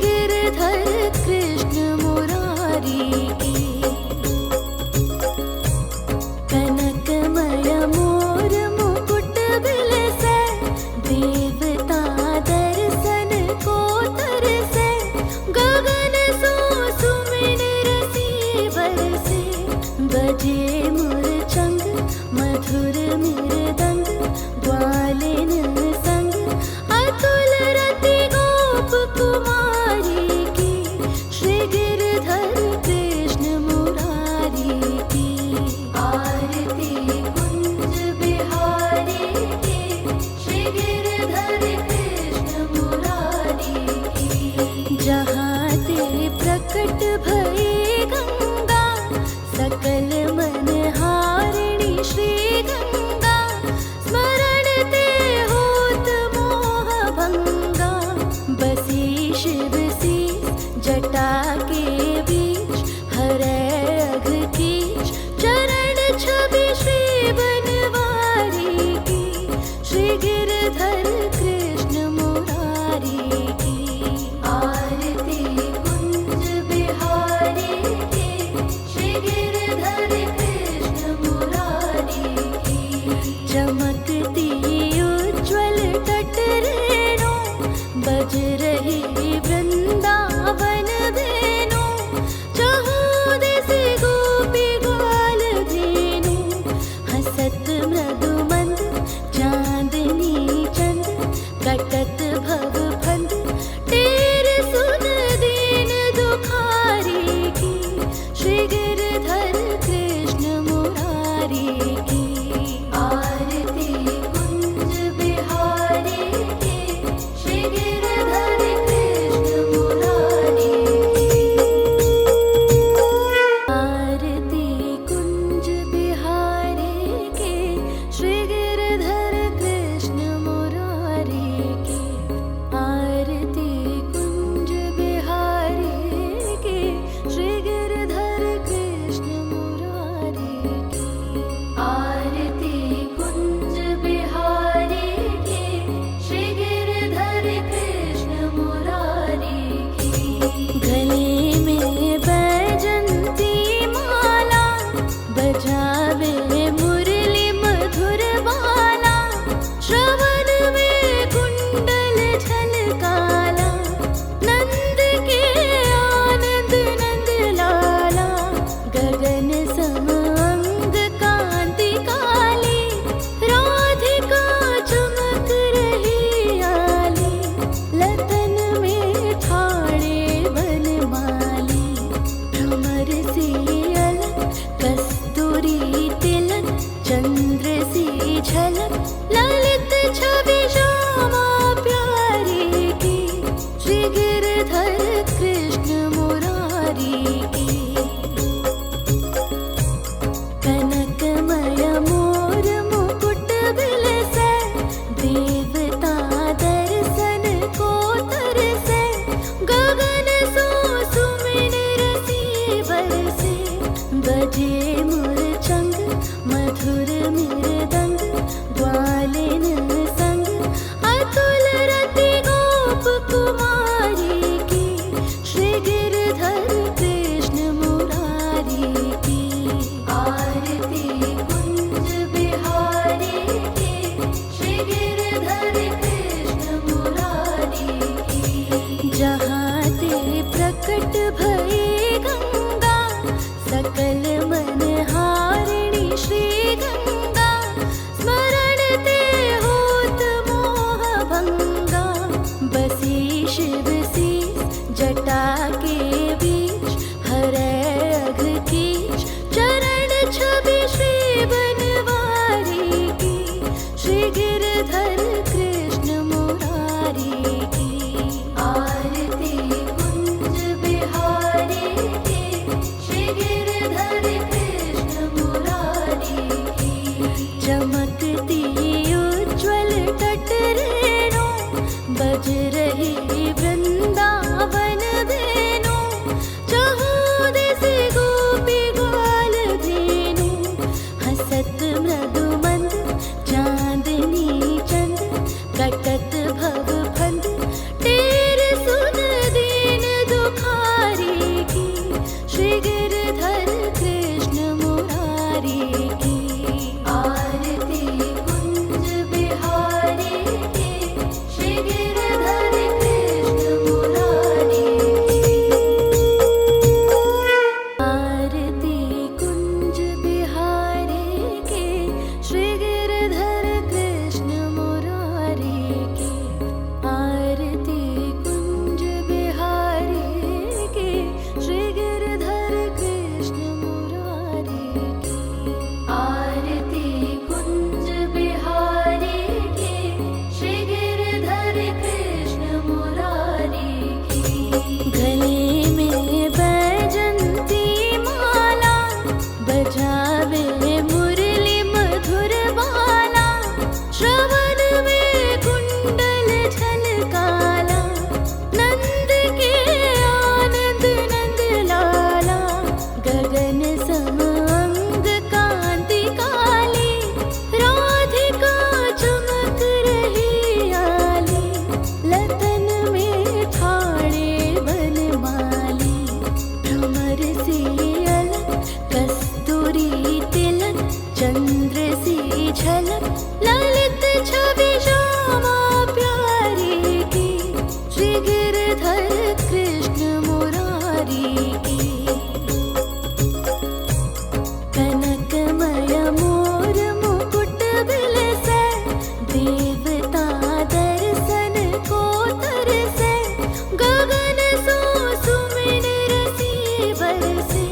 गिरधर कृष्ण मुरारी की। कनकमय मोर मुकुट बिलसे, देवता दर्शन को तरसे। गगन सो सुमिन रसी बरसे, बजे मुरचंग मधुर मृदंग। ग्वालिन संग अतुल रति गोप कुमारी की। श्री गिरधर कृष्ण मुरारी की। आरती कुंज बिहारी की, श्री गिरधर कृष्ण मुरारी की। जहाँ ते प्रकट भई गंगा, सकल मन हारिणी श्री गंगा। स्मरण ते होत मोह भंगा, बसी शिव शीस जटा के बीच। हरै अघ कीच चरण छवि श्री बनवारी की। श्री गिरधर कृष्ण मुरारी की। आरती कुंज बिहारी की, श्री गिरधर कृष्ण मुरारी की। चमकती उज्ज्वल तट रेणु, बज रही वृंदावन वेणु। चहु दिस गोपी ग्वाल धेनु, हसत मृदु मंद चांदनी चंद। कटत भव फंद टेर सुन दीन दुखारी की। श्री गिरधर कृष्ण मुरारी की। आरती कुंज बिहारी की, श्री गिरधर कृष्ण मुरारी की। आरती कुंज बिहारी की, श्री गिरधर कृष्ण मुरारी की। आरती कुंज बिहारी की, श्री गिरधर कृष्ण मुरारी की। आरती कुंज बिहारी की, श्री गिरधर कृष्ण मुरारी की। गले में बैजंती माला, बजावे मुरली मधुर बाला। श्रवण में कुंडल झलकाला, नंद के आनंद नंद लाला। गगन सम अंग कांति काली, राधिका चमक रही आली। लतन में ठाणे बनमाली, भ्रमर सी अलक कस्तूरी तिलक। चंद्र सी झलक ललित छवि श्यामा प्यारी की। श्री गिरधर कृष्ण मुरारी की। कनकमय मोर मुकुट बिलसे, देवता दर्शन को तरसे। गगन सो सुमिन रसी बरसे, बजे मुरचंग मधुर मृदंग। ग्वालिन संग अतुल रति गोप कुमारी की। श्री गिरधर कृष्ण मुरारी की। आरती कुंज बिहारी की, श्री गिरधर कृष्ण मुरारी की। जहाँ ते प्रकट भई गंगा, सकल मन हारिणी श्री गंगा। स्मरण ते होत मोह भंगा, बसी शिव शीस जटा के बीच। हरै अघ कीच चरण छवि श्री बनवारी की। श्री गिरधर कृष्ण मुरारी की। आरती कुंज बिहारी की, श्री गिरधर कृष्ण मुरारी की। चमकती उज्ज्वल तट रेणु, बज रही वृंदावन वेणु। बरसे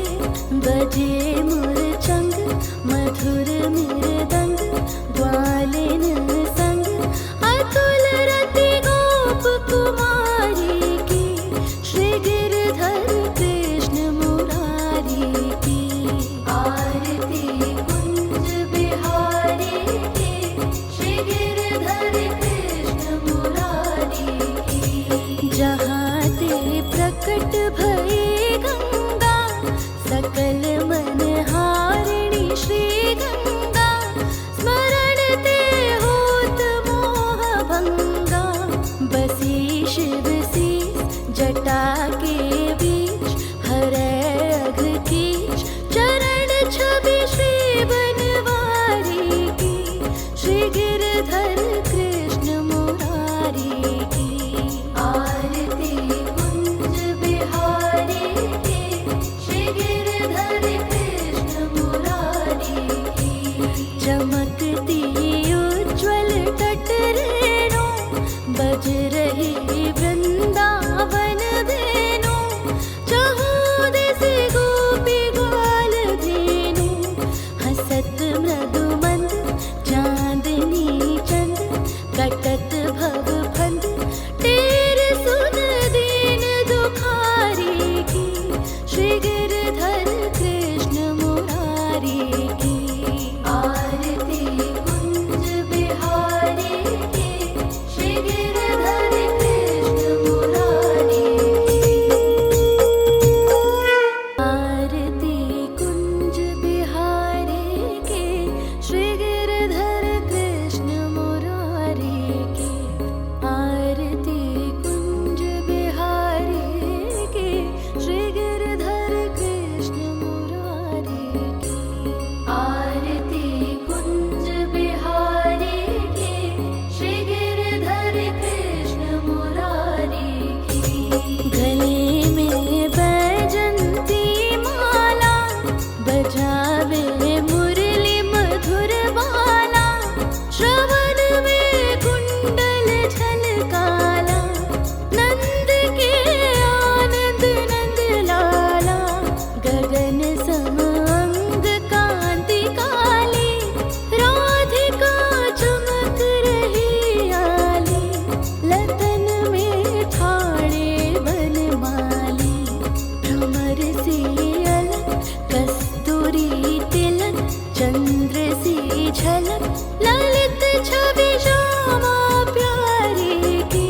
बजे मुरचंग मधुर मृदंग ग्वालिन संग अतुल रति गोप कुमारी की श्री गिरधर कृष्ण मुरारी की आरती कुंज बिहारी की श्री गिरधर कृष्ण मुरारी की जहाँ ते प्रकट भई गंगा सकल मन हारिणी श्री गंगा स्मरण ते होत मोह भंगा बसी शिव सी जटा के बीच हरे अघ कीच चरण छवि श्री बनवारी की श्री गिरधर कृष्ण मुरारी की आरती कुंज बिहारी की श्री गिरधर कृष्ण मुरारी की चमकती उज्ज्वल तट रेणु बज रही वृंदावन वेणु चहु दिस गोपी ग्वाल धेनु हसत मृदु मंद चांदनी चंद कटत भव फंद टेर सुन दीन दुखारी की श्री गिरधर कृष्ण मुरारी की आरती कुंज बिहारी की श्री गिरधर कृष्ण मुरारी आरती कुंज बिहारी की श्री गिरधर कृष्ण मुरारी की आरती कुंज बिहारी की श्री गिरधर कृष्ण मुरारी की आरती कुंज बिहारी की श्री गिरधर कृष्ण मुरारी की गले में बैजंती माला बजावे मुरली मधुर बाला श्रवण में कुंडल झलकाला नंद के आनंद नंद लाला गगन सम अंग कांति काली राधिका चमक रही आली लतन में ठाणे बनमाली भ्रमर सी अलक कस्तूरी तिलक चंद्र सी झलक ललित छवि श्यामा प्यारी की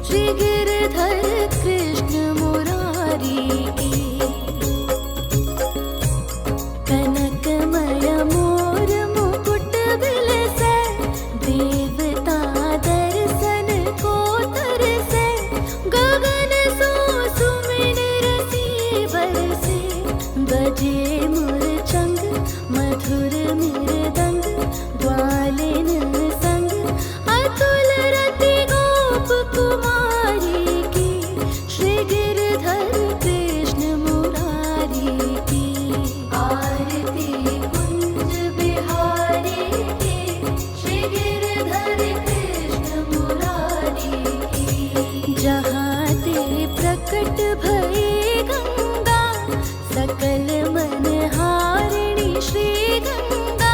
श्री गिरधर कृष्ण मुरारी की कनकमय मोर मुकुट बिलसे देवता दर्शन को तरसे गगन सो सुमिन रसी बरसे बजे मुरचंग मधुर मृदंग ग्वालिन संग अतुल रति गोप कुमारी की श्री गिरधर कृष्ण मुरारी की आरती कुंज बिहारी की श्री गिरधर कृष्ण मुरारी की जहाँ ते प्रकट भई गंगा सकल मन हारिणी श्री गंगा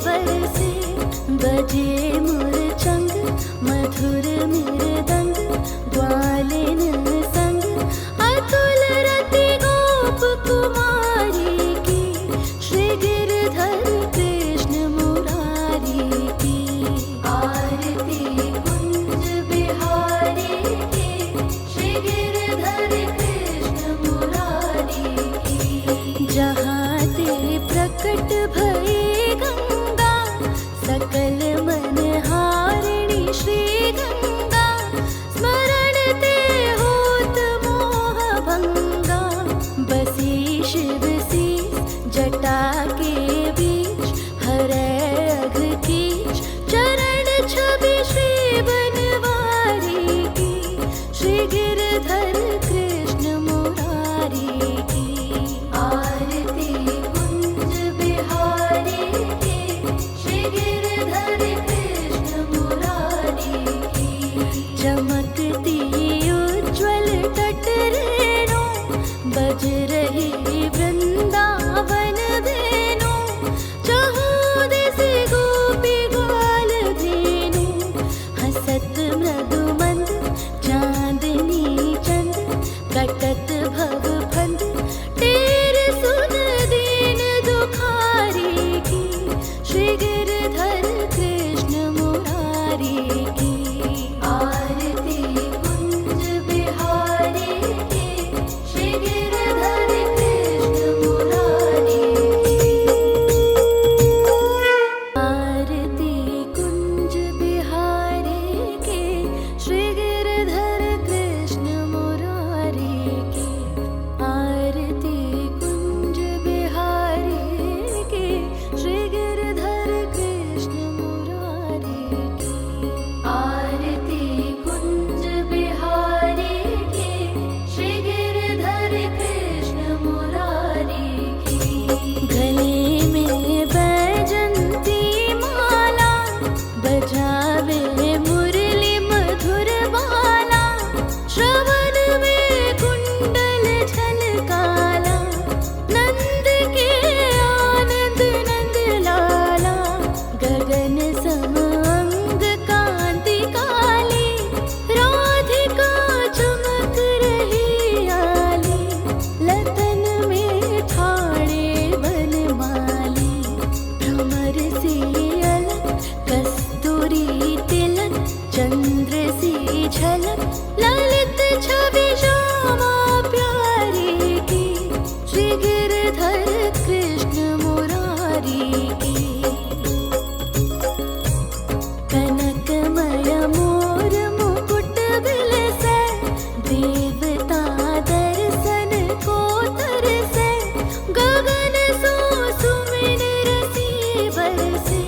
बरसे, बजे मुरचंग मधुर मृदंग, ग्वालिन संग अतुल रति गोप कुमारी की, श्री गिरधर कृष्ण मुरारी की। आरती कुंज बिहारी की, श्री गिरधर कृष्ण मुरारी की। जहाँ ते प्रकट भई गंगा, सकल मन हारिणी श्री गंगा, स्मरण ते होत मोह भंगा। बसी शिव सी जटा के बीच, हरै अघ कीच चरण छवि श्री बनवारी की, श्री गिरधर कृष्ण मुरारी की। आरती कुंज बिहारी की, श्री गिरधर कृष्ण मुरारी की। चमकती उज्ज्वल तट रेणु, बज रही वृंदावन धेनु, चहु दिस गोपी ग्वाल धेनु। हसत मृदु मंद चांदनी चंद, कटत भव फंद टेर सुन दीन दुखारी की, श्री गिरधर कृष्ण मुरारी की। आरती कुंज बिहारी की, श्री गिरधर कृष्ण मुरारी की। आरती कुंज बिहारी की, श्री गिरधर कृष्ण मुरारी की। आरती कुंज बिहारी की, श्री गिरधर कृष्ण मुरारी की। आरती कुंज बिहारी की, श्री गिरधर कृष्ण मुरारी की। गले में बैजंती माला, बजावे मुरली मधुर बाला, श्रवण में कुंडल झलकाला, नंद के आनंद नंद लाला। गगन सम अंग कांति काली, राधिका चमक रही आली, लतन में ठाणे बनमाली। भ्रमर से अलग कस्तूरी तिलक, चंद्र सी झलक ललित छवि श्यामा प्यारी की, श्री गिरधर कृष्ण मुरारी की। कनकमय मोर मुकुट बिलसै, देवता दर्शन को तरसै। गगन सो सुमिन रसी बरसे,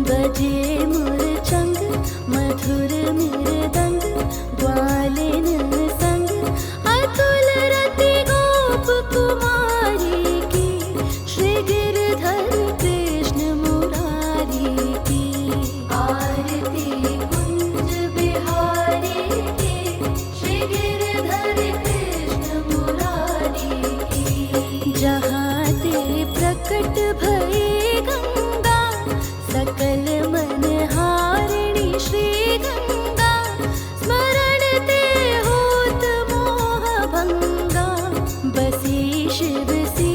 बजे मुरचंग मधुर मृदंग, ग्वालिन संग अतुल रति गोप कुमारी की, श्री गिरधर कृष्ण मुरारी की। आरती कुंज बिहारी की, श्री गिरधर कृष्ण मुरारी की। जहाँ ते प्रकट भई गंगा, सकल मन हारिणी श्री गंगा, स्मरण ते होत मोह भंगा। बसी शिव सी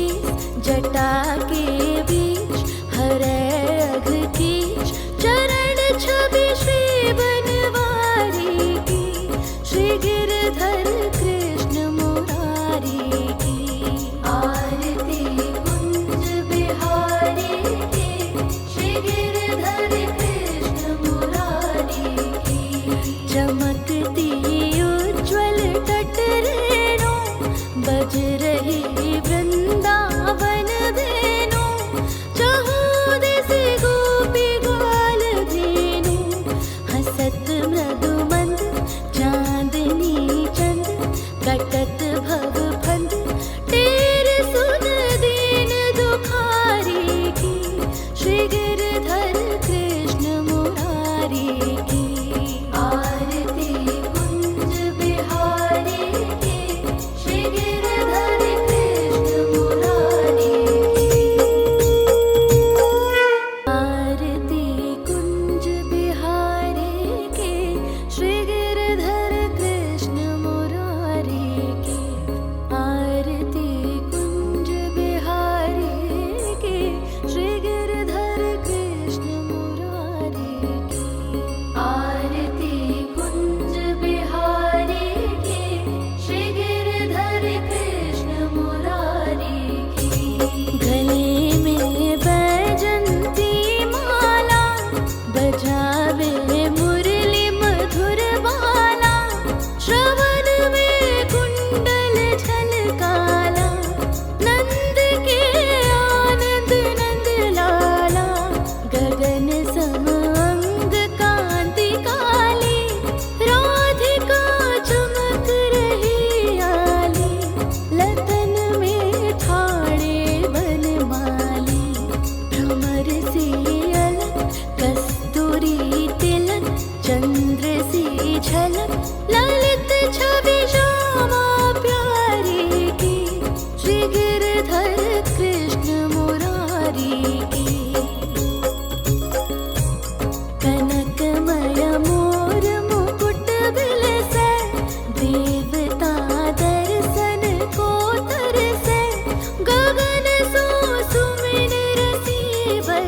जटा के बीच, हरै अघ कीच चरण छवि श्री बनवारी की, श्री गिरधर कृष्ण मुरारी की। आरती कुंज बिहारी की, श्री गिरधर कृष्ण मुरारी की। चमकती उज्ज्वल तट रेणु, बज रही वृंदावन धेनु, चहु दिस गोपी ग्वाल धेनु। हसत मृदु मंद चांदनी चंद, कटत भव फंद टेर सुन दीन दुखारी की, श्री गिरधर कृष्ण मुरारी की। आरती कुंज बिहारी की, श्री गिरधर कृष्ण मुरारी की।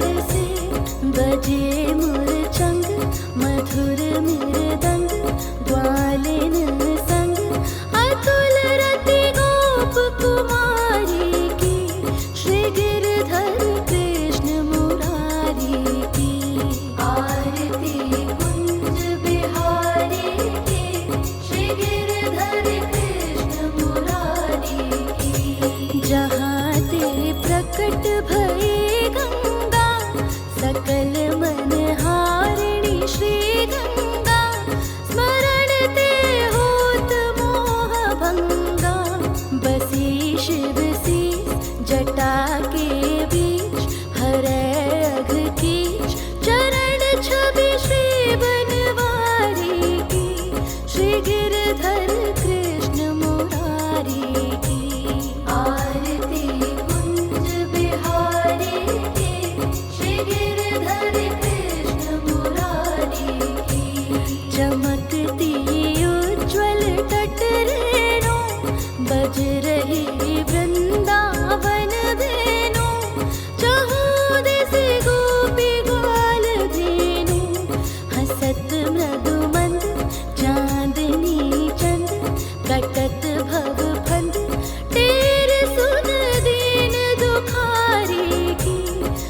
बरसे, बजे मुरचंग मधुर मृदंग, ग्वालिन संग अतुल रति गोप कुमारी की, श्री गिरधर कृष्ण मुरारी की। आरती कुंज बिहारी की, श्री गिरधर कृष्ण मुरारी की। जहाँ ते प्रकट भई गंगा, सकल मन हारिणी श्री गंगा, स्मरण ते होत मोह भंगा। बसी शिव सी जटा के बीच, हरै अघ कीच चरण छवि श्री बनवारी की, श्री गिरधर कृष्ण मुरारी की। आरती कुंज बिहारी की, श्री गिरधर कृष्ण मुरारी की। चमकती उज्ज्वल तट रेणु, बज रही वृंदावन वेणु, चहु दिस गोपी ग्वाल धेनु। हसत मृदु मंद चांदनी चंद, कटत भव फंद टेर सुन दीन दुखारी की,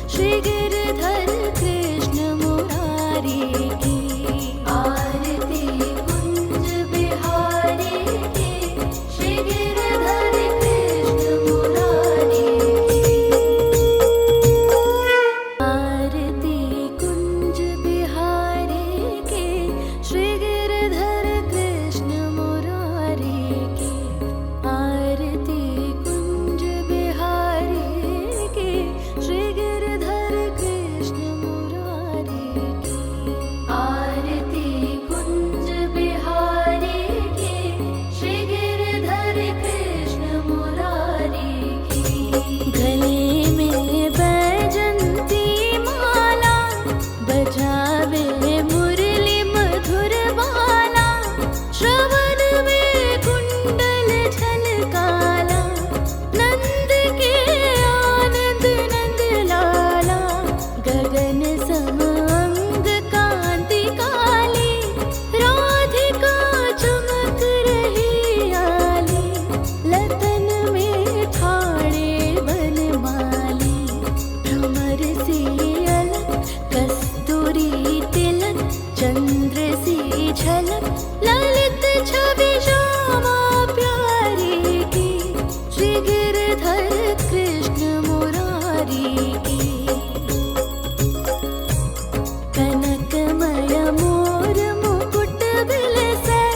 श्री गिरधर कृष्ण मुरारी की। आरती कुंज बिहारी की, श्री गिरधर कृष्ण मुरारी की। आरती कुंज बिहारी की, श्री गिरधर कृष्ण मुरारी की। आरती कुंज बिहारी की, श्री गिरधर कृष्ण मुरारी की। आरती कुंज बिहारी की, श्री गिरधर कृष्ण मुरारी की। गले में बैजंती माला, बजावे मुरली मधुर बाला, श्रवण में कुंडल झलकाला, नंद के आनंद नंद लाला। गगन सम अंग कांति काली, राधिका चमक रही आली, लतन में ठाणे बनमाली। भ्रमर सी अलक कस्तूरी तिलक, चंद्र सी झलक ललित छवि श्यामा प्यारी की, श्री गिरधर कृष्ण मुरारी की। कनकमय मोर मुकुट बिलसै,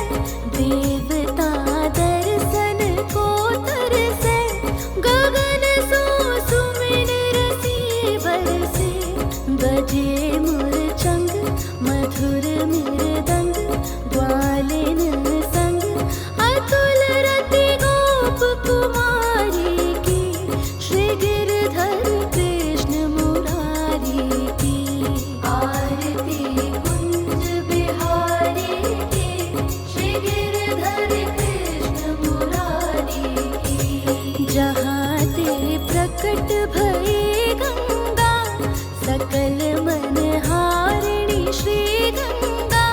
देवता दर्शन को तरसै। गगन सो सुमिन रसी बरसे, बजे मुरचंग मधुर मृदंग, ग्वालिन संग अतुल रति गोप कुमारी की, श्री गिरधर कृष्ण मुरारी की। आरती कुंज बिहारी की, श्री गिरधर कृष्ण मुरारी की। जहाँ ते प्रकट भई गंगा, सकल मन हारिणी श्री गंगा,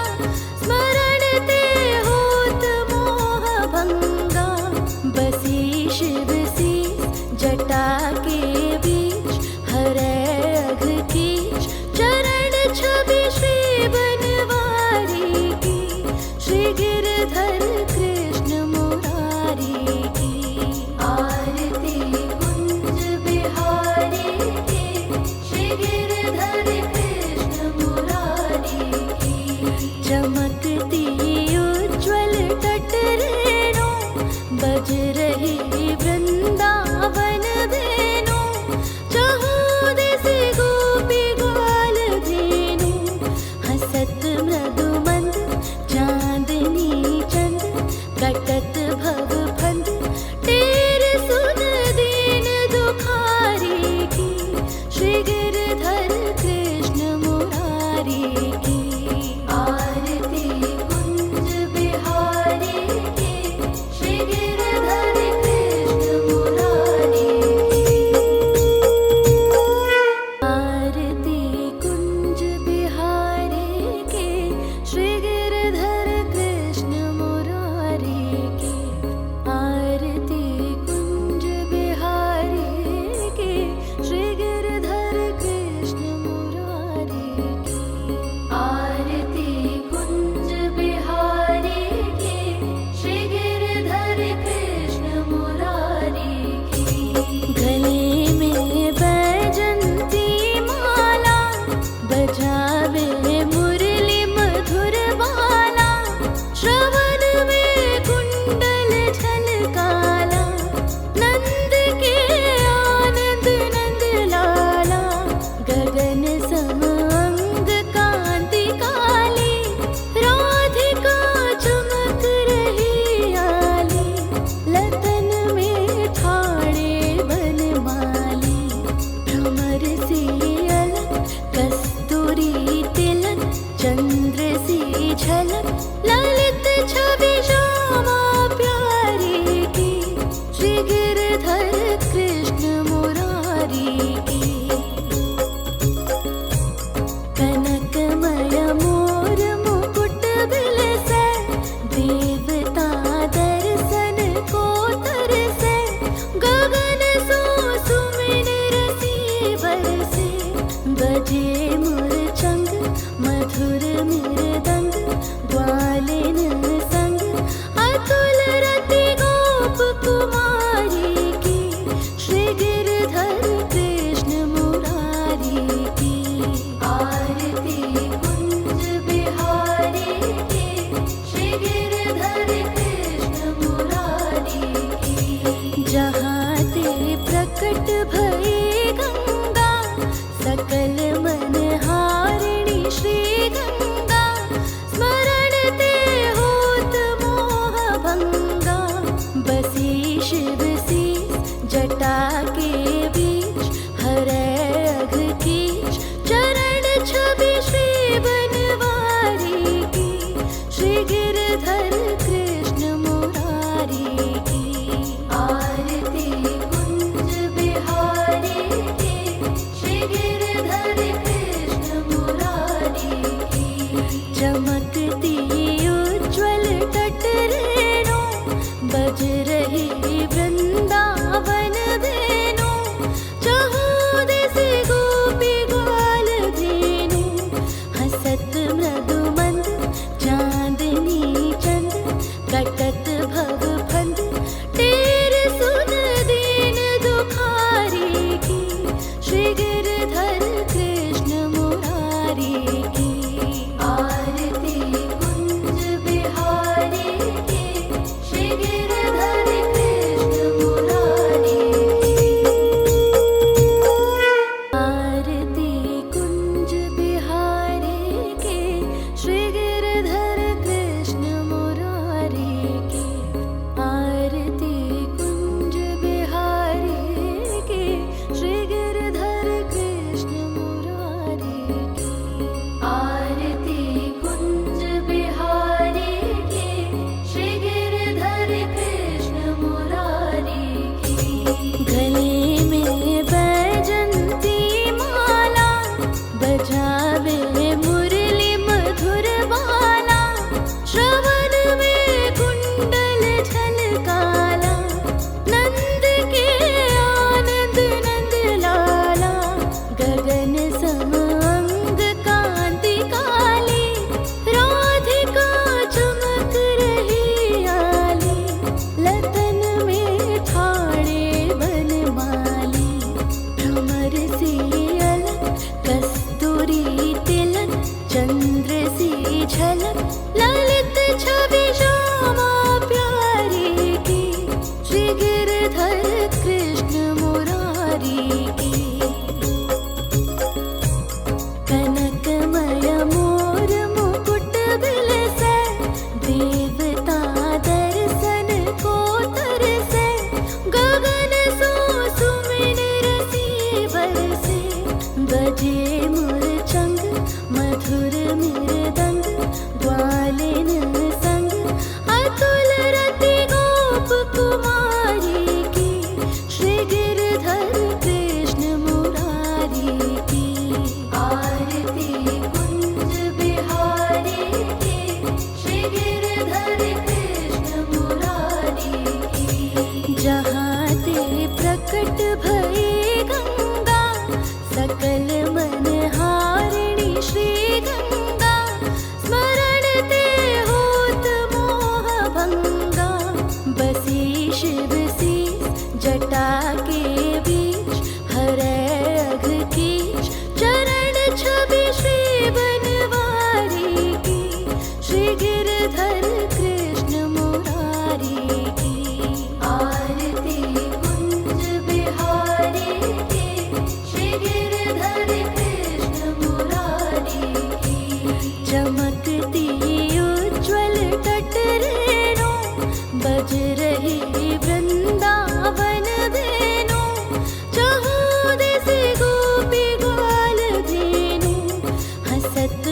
श्री गंगा स्मरण ते होत मोह भंगा बसी शिव शीस जटा के बीच हरे अघ कीच चरण छवि श्री बनवारी की श्री गिरधर कृष्ण मुरारी की आरती कुंज बिहारी की श्री गिरधर कृष्ण मुरारी की चमकती उज्ज्वल तट रेणु बज रही वृंदावन धेनु चहु दिस गोपी ग्वाल धेनु हसत मृदु मंद चांदनी चंद कटत भव फंद टेर सुन दीन दुखारी की श्री गिरधर कृष्ण मुरारी की आरती कुंज बिहारी की श्री गिरधर कृष्ण मुरारी की आरती कुंज बिहारी की श्री गिरधर कृष्ण मुरारी की आरती कुंज बिहारी की श्री गिरधर कृष्ण मुरारी की आरती कुंज बिहारी की श्री गिरधर कृष्ण मुरारी की गले में बैजंती माला बजावे मुरली मधुर बाला श्रवण में कुंडल झलकाला नंद के आनंद नंद लाला गगन सम अंग कांति काली राधिका चमक रही आली लतन में ठाड़े बनमाली भ्रमर सी अलक कस्तूरी तिलक चंद्र सी झलक ललित छवि श्यामा प्यारी की श्री गिरधर कृष्ण मुरारी की कनकमय मोर मुकुट बिलसे देवता दर्शन को तरसे गगन सो सुमिन रसी बरसे बजे मुरचंग मधुर मृदंग ग्वालिन संग अतुल रति गोप कुमारी की श्री गिरधर कृष्ण मुरारी की आरती कुंज बिहारी की श्री गिरधर कृष्ण मुरारी की जहाँ ते प्रकट भई गंगा सकल मन हारिणी श्री गंगा स्मरण ते होत मोह भंगा बसी शिव शीस जटा के बीच हरे अघ कीच चरण छवि श्री बनवारी की श्री गिरधर कृष्ण मुरारी की आरती कुंज बिहारी की श्री गिरधर कृष्ण मुरारी की चमकती उज्ज्वल तट रेणु बज रही वृंदावन धेनु चहु दिस गोपी ग्वाल धेनु हसत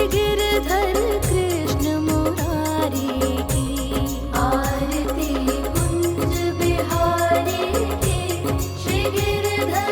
गिरधर